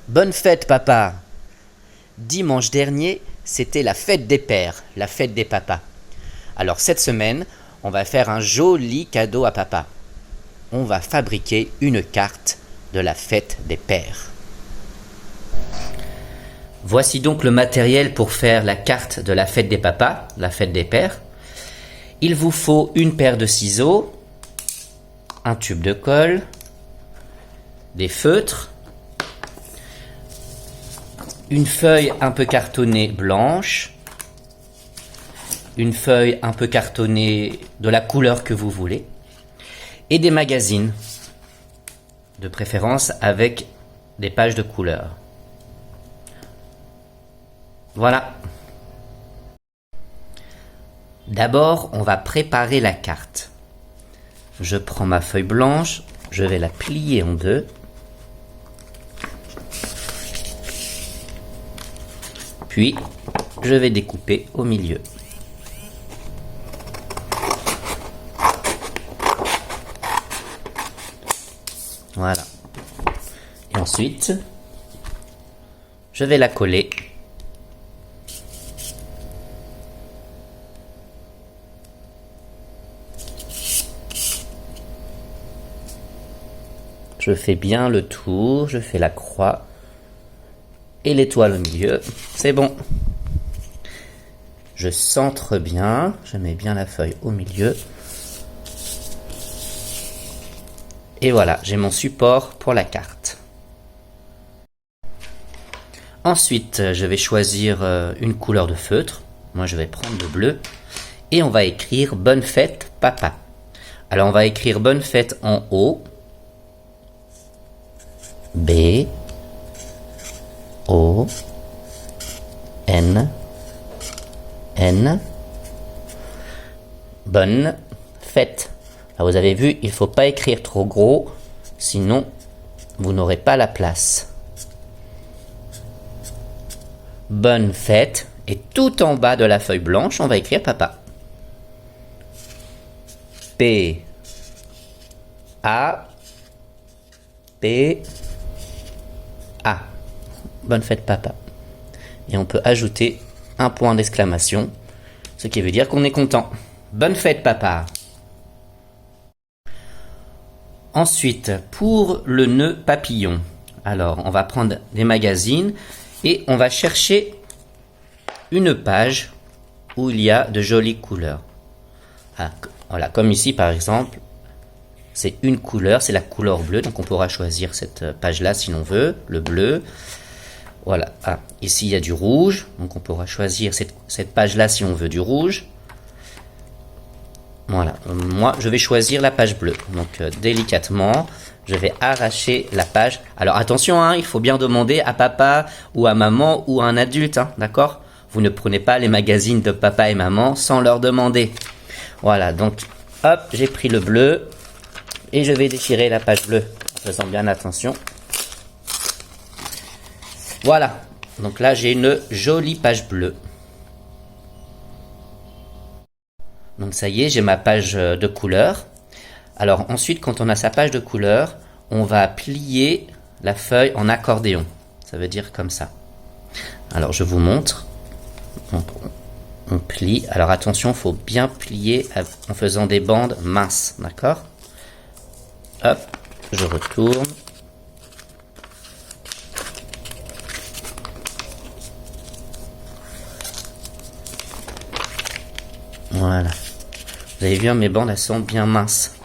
Bonne fête, papa! Dimanche dernier, c'était la fête des pères, la fête des papas. Alors cette semaine, on va faire un joli cadeau à papa. On va fabriquer une carte de la fête des pères. Voici donc le matériel pour faire la carte de la fête des papas, la fête des pères. Il vous faut une paire de ciseaux, un tube de colle, des feutres, une feuille un peu cartonnée blanche, une feuille un peu cartonnée de la couleur que vous voulez, et des magazines, de préférence avec des pages de couleur. Voilà. D'abord, on va préparer la carte. Je prends ma feuille blanche, je vais la plier en deux. Puis, je vais découper au milieu. Voilà. Et ensuite, je vais la coller. Je fais bien le tour, je fais la croix et l'étoile au milieu. C'est bon. Je centre bien, je mets bien la feuille au milieu. Et voilà, j'ai mon support pour la carte. Ensuite, je vais choisir une couleur de feutre. Moi, je vais prendre le bleu. Et on va écrire Bonne fête, papa. Alors, on va écrire Bonne fête en haut. B O N N. Bonne fête. Là, vous avez vu, il ne faut pas écrire trop gros, sinon vous n'aurez pas la place. Bonne fête. Et tout en bas de la feuille blanche, on va écrire papa. P A P A. Bonne fête papa. Et on peut ajouter un point d'exclamation, ce qui veut dire qu'on est content. Bonne fête papa. Ensuite, pour le nœud papillon, alors on va prendre des magazines et on va chercher une page où il y a de jolies couleurs. Ah, voilà, comme ici par exemple, c'est une couleur, c'est la couleur bleue, donc on pourra choisir cette page-là si l'on veut, le bleu. Voilà, ah, ici il y a du rouge, donc on pourra choisir cette page-là si on veut du rouge. Voilà, moi je vais choisir la page bleue, donc délicatement, je vais arracher la page. Alors attention, hein, il faut bien demander à papa ou à maman ou à un adulte, hein, d'accord? Vous ne prenez pas les magazines de papa et maman sans leur demander. Voilà, donc hop, j'ai pris le bleu et je vais déchirer la page bleue en faisant bien attention. Voilà, donc là j'ai une jolie page bleue. Donc ça y est, j'ai ma page de couleur. Alors ensuite, quand on a sa page de couleur, on va plier la feuille en accordéon. Ça veut dire comme ça. Alors je vous montre. Donc, on plie. Alors attention, il faut bien plier en faisant des bandes minces, d'accord? Hop, je retourne. Voilà. Vous avez vu, mes bandes, elles sont bien minces.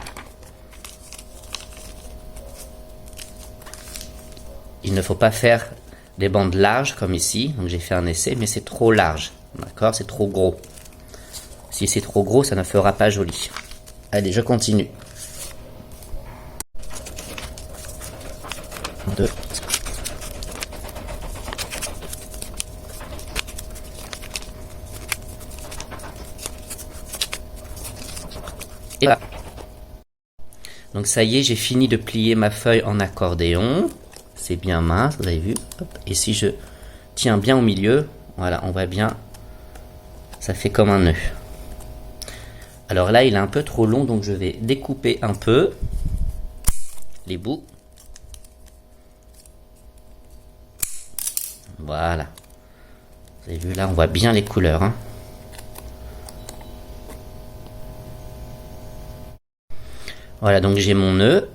Il ne faut pas faire des bandes larges comme ici. Donc j'ai fait un essai, mais c'est trop large. D'accord? C'est trop gros. Si c'est trop gros, ça ne fera pas joli. Allez, je continue. 2. Et voilà. Donc ça y est, j'ai fini de plier ma feuille en accordéon. C'est bien mince, vous avez vu. Hop. Et si je tiens bien au milieu, voilà, on voit bien, ça fait comme un nœud. Alors là, il est un peu trop long, donc je vais découper un peu les bouts. Voilà. Vous avez vu là, on voit bien les couleurs. Hein. Voilà, donc j'ai mon nœud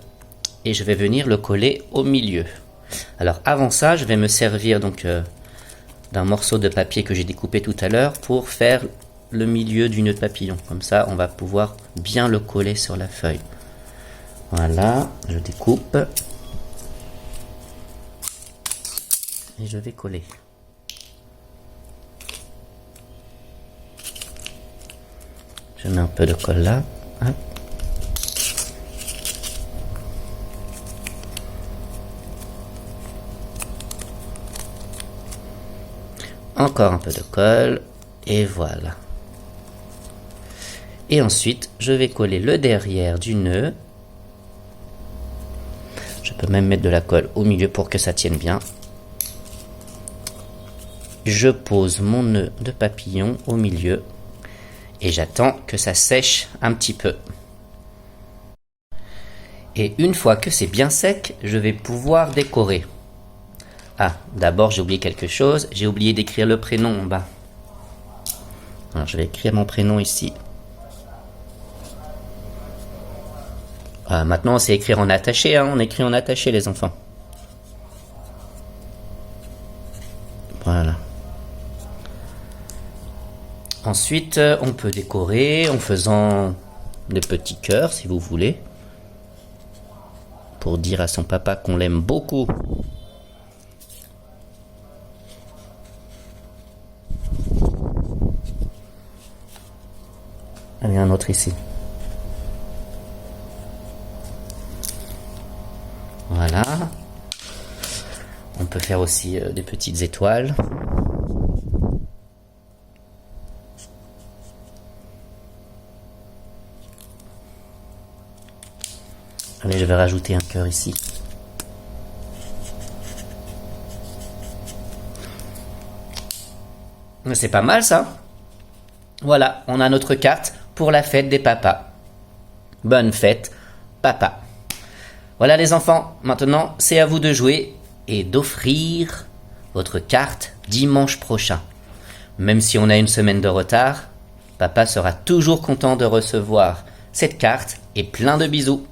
et je vais venir le coller au milieu. Alors avant ça, je vais me servir donc d'un morceau de papier que j'ai découpé tout à l'heure pour faire le milieu du nœud de papillon. Comme ça, on va pouvoir bien le coller sur la feuille. Voilà, je découpe et je vais coller. Je mets un peu de colle là. Hop. Encore un peu de colle et voilà. Et ensuite, je vais coller le derrière du nœud. Je peux même mettre de la colle au milieu pour que ça tienne bien. Je pose mon nœud de papillon au milieu et j'attends que ça sèche un petit peu. Et une fois que c'est bien sec, je vais pouvoir décorer. Ah, d'abord j'ai oublié quelque chose, j'ai oublié d'écrire le prénom en bas. Alors je vais écrire mon prénom ici. Ah, maintenant on sait écrire en attaché, hein, on écrit en attaché les enfants. Voilà. Ensuite, on peut décorer en faisant des petits cœurs si vous voulez. Pour dire à son papa qu'on l'aime beaucoup. Il y a un autre ici. Voilà. On peut faire aussi des petites étoiles. Allez, je vais rajouter un cœur ici. C'est pas mal ça. Voilà, on a notre carte pour la fête des papas. Bonne fête, papa. Voilà les enfants, maintenant c'est à vous de jouer et d'offrir votre carte dimanche prochain. Même si on a une semaine de retard, papa sera toujours content de recevoir cette carte et plein de bisous.